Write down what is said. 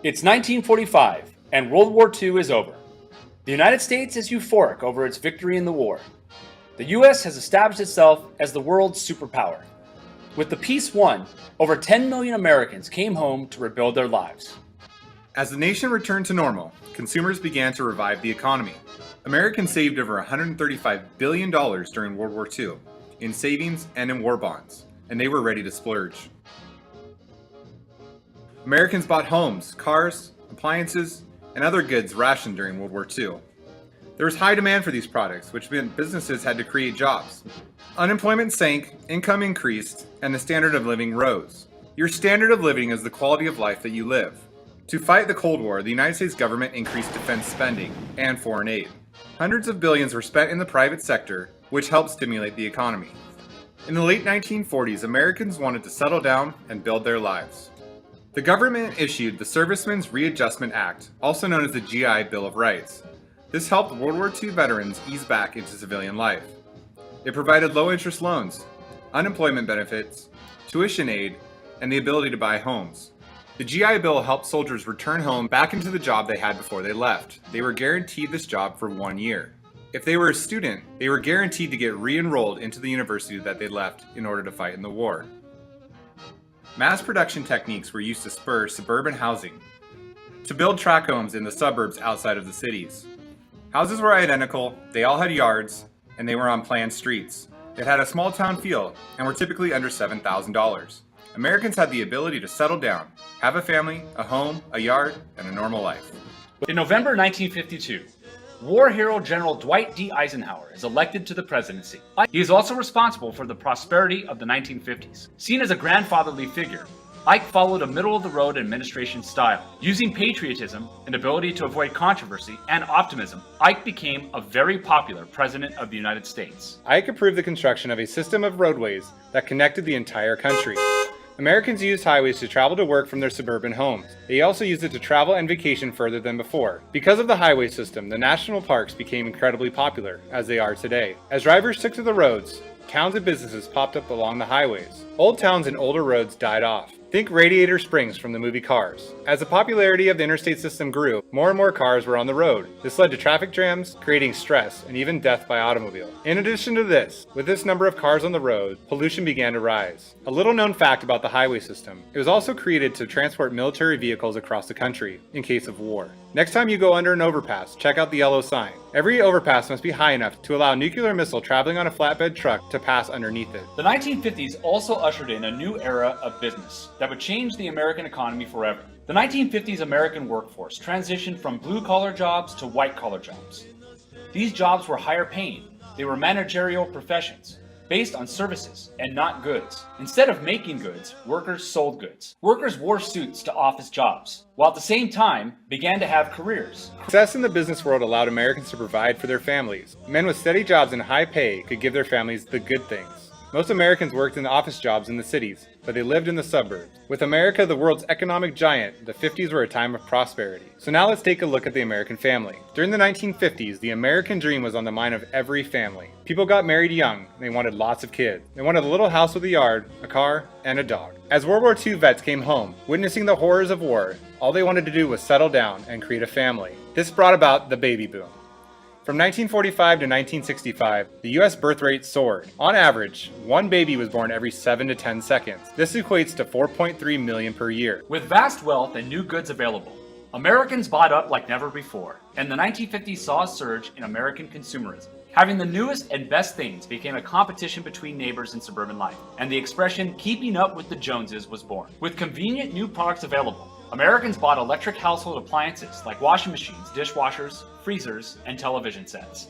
It's 1945, and World War II is over. The United States is euphoric over its victory in the war. The US has established itself as the world's superpower. With the peace won, over 10 million Americans came home to rebuild their lives. As the nation returned to normal, consumers began to revive the economy. Americans saved over $135 billion during World War II in savings and in war bonds, and they were ready to splurge. Americans bought homes, cars, appliances, and other goods rationed during World War II. There was high demand for these products, which meant businesses had to create jobs. Unemployment sank, income increased, and the standard of living rose. Your standard of living is the quality of life that you live. To fight the Cold War, the United States government increased defense spending and foreign aid. Hundreds of billions were spent in the private sector, which helped stimulate the economy. In the late 1940s, Americans wanted to settle down and build their lives. The government issued the Servicemen's Readjustment Act, also known as the GI Bill of Rights. This helped World War II veterans ease back into civilian life. It provided low-interest loans, unemployment benefits, tuition aid, and the ability to buy homes. The GI Bill helped soldiers return home back into the job they had before they left. They were guaranteed this job for 1 year. If they were a student, they were guaranteed to get re-enrolled into the university that they left in order to fight in the war. Mass production techniques were used to spur suburban housing, to build tract homes in the suburbs outside of the cities. Houses were identical, they all had yards, and they were on planned streets. It had a small town feel and were typically under $7,000. Americans had the ability to settle down, have a family, a home, a yard, and a normal life. In November 1952, war hero General Dwight D. Eisenhower is elected to the presidency. He is also responsible for the prosperity of the 1950s. Seen as a grandfatherly figure, Ike followed a middle-of-the-road administration style. Using patriotism, an ability to avoid controversy, and optimism, Ike became a very popular president of the United States. Ike approved the construction of a system of roadways that connected the entire country. Americans used highways to travel to work from their suburban homes. They also used it to travel and vacation further than before. Because of the highway system, the national parks became incredibly popular, as they are today. As drivers took to the roads, towns and businesses popped up along the highways. Old towns and older roads died off. Think Radiator Springs from the movie Cars. As the popularity of the interstate system grew, more and more cars were on the road. This led to traffic jams, creating stress, and even death by automobile. In addition to this, with this number of cars on the road, pollution began to rise. A little known fact about the highway system, it was also created to transport military vehicles across the country, in case of war. Next time you go under an overpass, check out the yellow sign. Every overpass must be high enough to allow a nuclear missile traveling on a flatbed truck to pass underneath it. The 1950s also ushered in a new era of business that would change the American economy forever. The 1950s American workforce transitioned from blue-collar jobs to white-collar jobs. These jobs were higher paying. They were managerial professions, based on services and not goods. Instead of making goods, workers sold goods. Workers wore suits to office jobs, while at the same time began to have careers. Success in the business world allowed Americans to provide for their families. Men with steady jobs and high pay could give their families the good things. Most Americans worked in office jobs in the cities, but they lived in the suburbs. With America the world's economic giant, the 50s were a time of prosperity. So now let's take a look at the American family. During the 1950s, the American dream was on the mind of every family. People got married young, and they wanted lots of kids. They wanted a little house with a yard, a car, and a dog. As World War II vets came home, witnessing the horrors of war, all they wanted to do was settle down and create a family. This brought about the baby boom. From 1945 to 1965, the U.S. birth rate soared. On average, one baby was born every 7 to 10 seconds. This equates to 4.3 million per year. With vast wealth and new goods available, Americans bought up like never before, and the 1950s saw a surge in American consumerism. Having the newest and best things became a competition between neighbors in suburban life, and the expression "keeping up with the Joneses" was born. With convenient new products available, Americans bought electric household appliances like washing machines, dishwashers, freezers, and television sets.